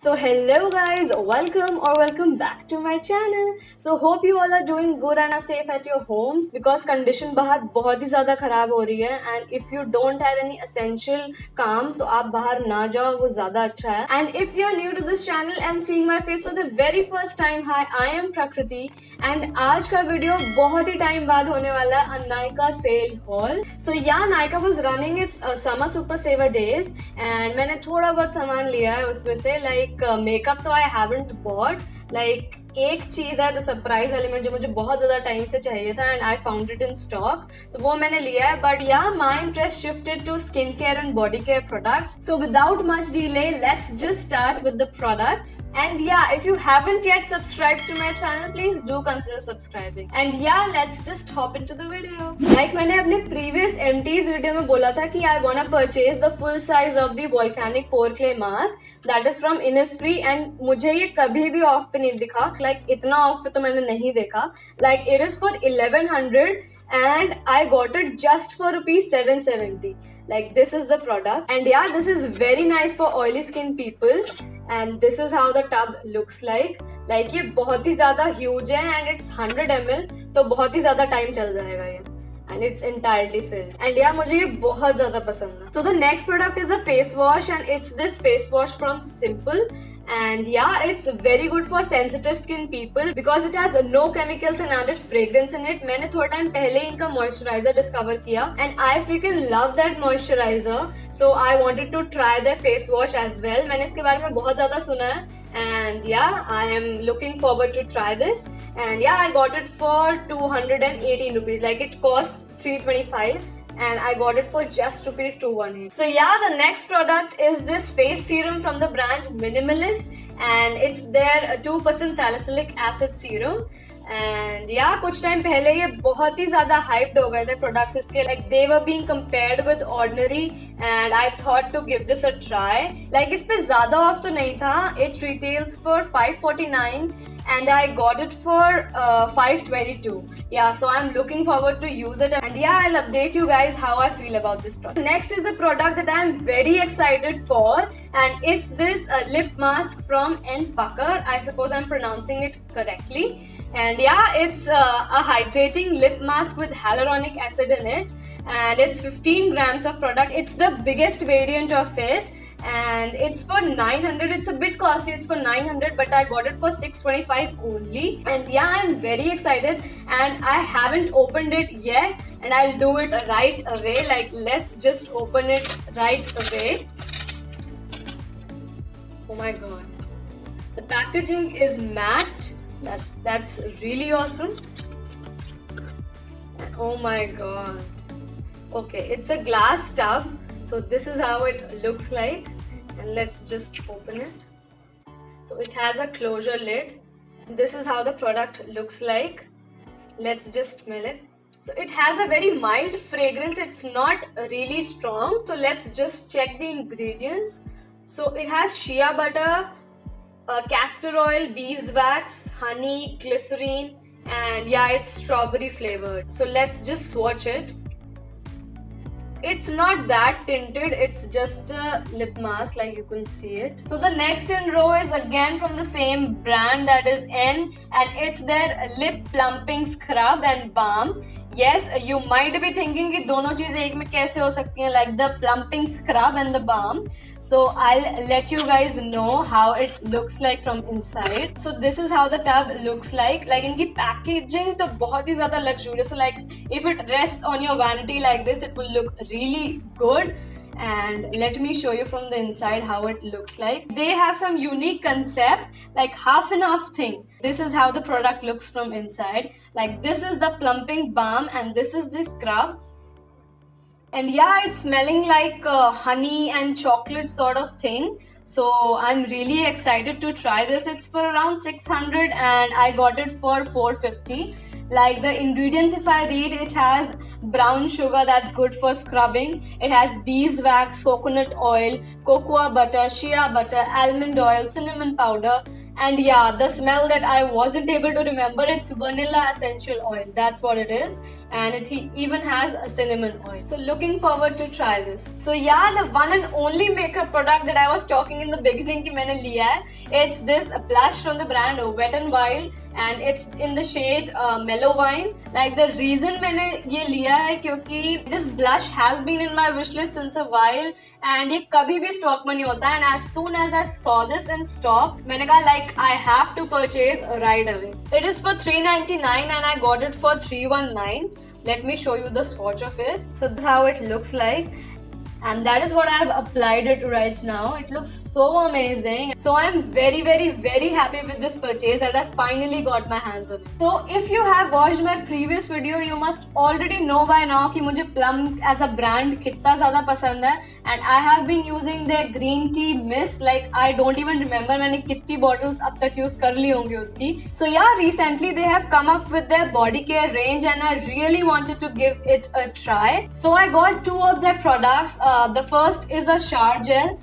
So hello guys, welcome back to my channel. So hope you all are doing good and are safe at your homes because condition बाहर बहुत ही ज़्यादा ख़राब हो रही है and if you don't have any essential काम तो आप बाहर ना जाओ, वो ज़्यादा अच्छा है. And if you are new to this channel and seeing my face for the very first time, hi, I am Prakriti and आज का वीडियो बहुत ही टाइम बाद होने वाला है Nykaa sale haul. So yeah, Nykaa was running its summer super saver days and मैंने थोड़ा बहुत सामान लिया है उसमें से मेकअप तो आई हैवंट बॉट. एक चीज है द सरप्राइज एलिमेंट जो मुझे बहुत ज्यादा टाइम से चाहिए था and I found it in stock, तो वो मैंने लिया है. But ya my interest shifted to skin care and body care products. So without much delay let's just start with the products. And ya if you haven't yet subscribe to my channel please do consider subscribing. And ya let's just hop into the video. मैंने अपने previous empties video में बोला था कि I want to purchase the full size of the volcanic pore clay mask that is from Innisfree and मुझे ये कभी भी ऑफ पे नहीं दिखा. इतना ऑफ पे तो मैंने नहीं देखा. It is for 1100 and I got it just for rupees 770. This is the product and yeah, this is very nice for oily skin people and this is how the tub looks like. ये बहुत ही ज्यादा huge है and it's 100 ml, तो बहुत ही ज्यादा time चल जाएगा ये. And it's entirely filled. And yeah, मुझे ये बहुत ज्यादा पसंद है. So the next product is a face wash and it's this face wash from Simple. And yeah, it's very good for sensitive skin people because it has no chemicals and added fragrance in it. मैंने थोड़ा time पहले इनका moisturizer discover किया and I freaking love that moisturizer. So I wanted to try their face wash as well. मैंने इसके बारे में बहुत ज़्यादा सुना है and yeah, I am looking forward to try this. And yeah, I got it for 218 rupees. It costs 325. And I got it for just rupees 218. So yeah, the next product is this face serum from the brand Minimalist and it's their 2% salicylic acid serum. And yeah, कुछ time पहले ये बहुत ही ज़्यादा hyped हो गए थे products इसके. They were being compared with Ordinary and I thought to give this a try. इस पे ज़्यादा off तो नहीं था. It retails for 549 and I got it for 522. Yeah, so I'm looking forward to use it and yeah, I'll update you guys how I feel about this product. Next is a product that I'm very excited for and it's this lip mask from N Pucker. I suppose I'm pronouncing it correctly. And yeah, it's a hydrating lip mask with hyaluronic acid in it and it's 15 grams of product. It's the biggest variant of it and it's for 900. It's a bit costly, it's for 900 but I got it for 625 only. And yeah, I'm very excited and I haven't opened it yet and I'll do it right away. Let's just open it right away. Oh my god, the packaging is matte. That's really awesome. Oh my god. Okay, it's a glass tub. So this is how it looks like and let's just open it. So it has a closure lid. This is how the product looks like. Let's just smell it. So it has a very mild fragrance. It's not really strong. So let's just check the ingredients. So it has shea butter, castor oil, beeswax, honey, glycerine and yeah, it's strawberry flavored. So let's just swatch it. It's not that tinted, it's just a lip mask, you can see it. So the next in row is again from the same brand, that is N, and it's their lip plumping scrub and balm. Yes, you might be thinking कि दोनों चीजें एक में कैसे हो सकती हैं, like the plumping scrub and the balm. So I'll let you guys know how it looks like from inside. So this is how the tub looks like. इनकी packaging तो बहुत ही ज़्यादा luxurious है. If it rests on your vanity like this, it will look really good. And let me show you from the inside how it looks like. They have some unique concept, half and half thing. This is how the product looks from inside. This is the plumping balm and this is the scrub. And yeah, it's smelling like honey and chocolate sort of thing. So I'm really excited to try this. It's for around 600 and I got it for 450. The ingredients, if I read, it has brown sugar that's good for scrubbing. It has beeswax, coconut oil, cocoa butter, shea butter, almond oil, cinnamon powder, And yeah, the smell that I wasn't able to remember, it's vanilla essential oil. That's what it is. And it even has a cinnamon oil. So looking forward to try this. So yeah, the one and only makeup product that I was talking in the beginning कि मैंने लिया है, it's this blush from the brand Wet n Wild, and it's in the shade Mellow Wine. Like the reason मैंने ये लिया है क्योंकि this blush has been in my wish list since a while and ये कभी भी stock में नहीं होता, and as soon as I saw this in stock मैंने कहा like I have to purchase right away. It is for $3.99 and I got it for $319. Let me show you the swatch of it. So this is how it looks like. And that is what I have applied it right now. It looks so amazing. So I am very happy with this purchase that I finally got my hands on it. So if you have watched my previous video, you must already know by now कि मुझे Plum as a brand कितना ज़्यादा पसंद है. And I have been using their green tea mist. Like I don't even remember मैंने कितनी bottles अब तक use कर ली होंगी उसकी. So yeah, recently they have come up with their body care range and I really wanted to give it a try. So I got two of their products. The first is a shower gel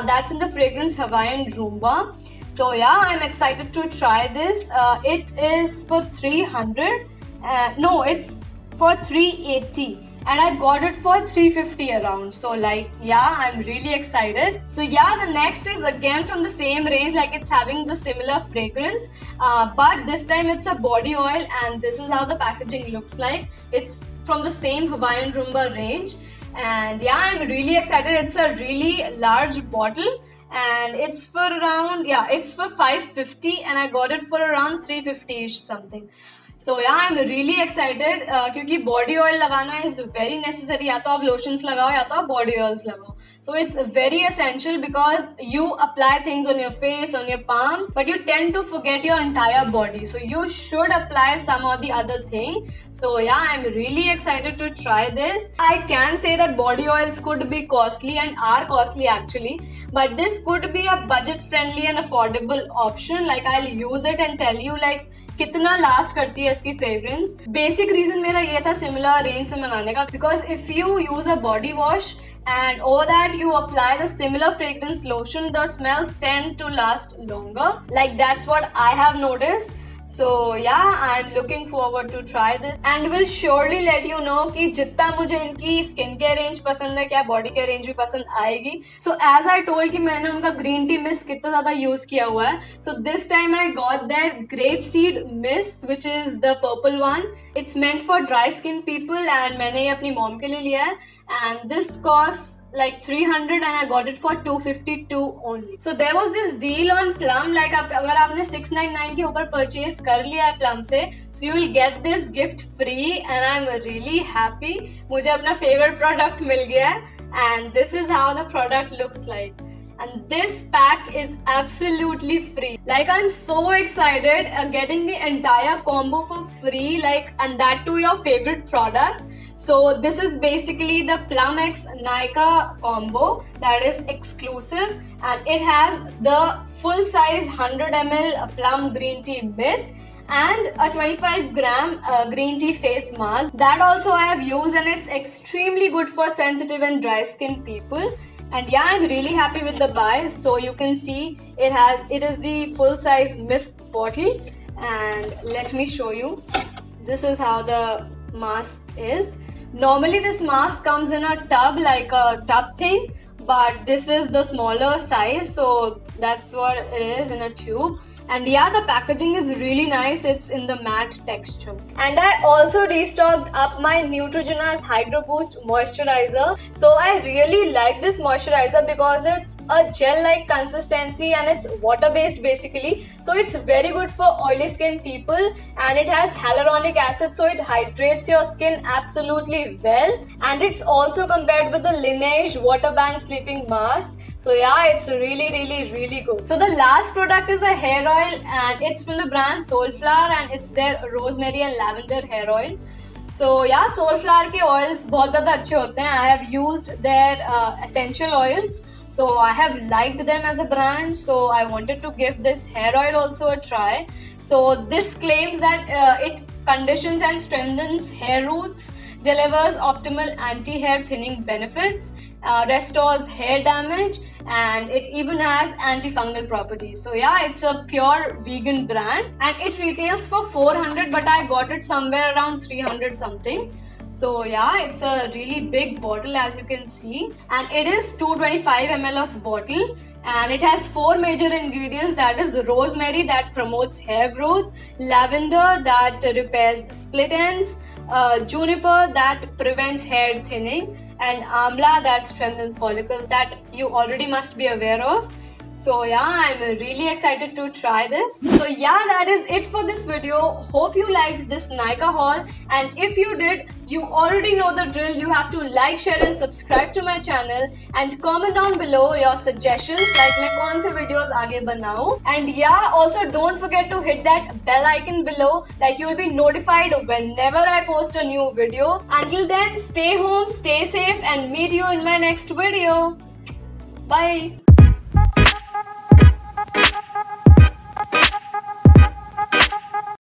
that's in the fragrance Hawaiian Roomba. So yeah, I'm excited to try this. It is for 300. No, it's for 380. And I got it for 350 around. So like, yeah, I'm really excited. So yeah, the next is again from the same range, like it's having the similar fragrance. But this time it's a body oil and this is how the packaging looks like. It's from the same Hawaiian Roomba range. And yeah, I'm really excited. It's a really large bottle and it's for around, yeah, it's for 550 and I got it for around 350-ish something. So yeah, I'm really excited क्योंकि body oil लगाना is very necessary. या तो आप lotions लगाओ या तो आप body oils लगाओ. So it's very essential because you apply things on your face, on your palms, but you tend to forget your entire body. So you should apply some or the other thing. So yeah, I'm really excited to try this. I can say that body oils could be costly and are costly actually, but this could be a budget friendly and affordable option. Like I'll use it and tell you like कितना last करती है इसकी fragrance. Basic reason मेरा ये था similar range से मंगाने का, because if you use a body wash and over that you apply the similar fragrance lotion, the smells tend to last longer. Like that's what I have noticed. So yeah, I'm looking forward to try this and will surely let you know कि जितना मुझे इनकी skin care range पसंद है क्या body care range भी पसंद आएगी. So as I told कि मैंने उनका ग्रीन टी मिस्ट कितना ज़्यादा यूज किया हुआ है. So this time I got their grapeseed mist which is the purple one. It's meant for dry skin people and मैंने ये अपनी मॉम के लिए लिया है and this costs like 300 and I got it for 252 only. So there was this deal on Plum, like अगर आपने 699 के ऊपर purchase कर लिया है Plum से, so you will get this gift free and I'm really happy. मुझे अपना favorite product मिल गया है and this is how the product looks like. And this pack is absolutely free. Like I'm so excited getting the entire combo for free, like, and that too your favorite products. So this is basically the Plum X Nykaa combo that is exclusive and it has the full size 100 ml Plum green tea mist and a 25-gram green tea face mask. That also I have used and it's extremely good for sensitive and dry skin people. And yeah, I'm really happy with the buy. So you can see it is the full size mist bottle and let me show you. This is how the mask is. Normally this mask comes in a tub, like a tub thing, but this is the smaller size, so that's what it is in a tube. And yeah, the packaging is really nice. It's in the matte texture. And I also restocked up my Neutrogena's Hydro Boost moisturizer. So I really like this moisturizer because it's a gel-like consistency and it's water-based basically. So it's very good for oily skin people and it has hyaluronic acid, so it hydrates your skin absolutely well. And it's also compared with the Laneige Water Bank Sleeping Mask. So yeah, it's really good. So the last product is a hair oil and it's from the brand Soulflower and it's their rosemary and lavender hair oil. So yeah, Soulflower के oils बहुत ज़्यादा अच्छे होते हैं. I have used their essential oils. So I have liked them as a brand. So I wanted to give this hair oil also a try. So this claims that it conditions and strengthens hair roots, delivers optimal anti-hair thinning benefits, restores hair damage, and it even has antifungal properties. So yeah, it's a pure vegan brand and it retails for 400, but I got it somewhere around 300 something. So yeah, it's a really big bottle, as you can see, and it is 225 ml of bottle, and it has 4 major ingredients, that is rosemary that promotes hair growth, lavender that repairs split ends, juniper that prevents hair thinning, and amla that strengthens follicles, that you already must be aware of. So yeah, I'm really excited to try this. So yeah, that is it for this video. Hope you liked this Nykaa haul, and if you did, you already know the drill. You have to like, share and subscribe to my channel, and comment down below your suggestions, like मैं कौन से videos आगे बनाऊं. And yeah, also don't forget to hit that bell icon below, like you'll be notified whenever I post a new video. Until then, stay home, stay safe, and meet you in my next video. Bye.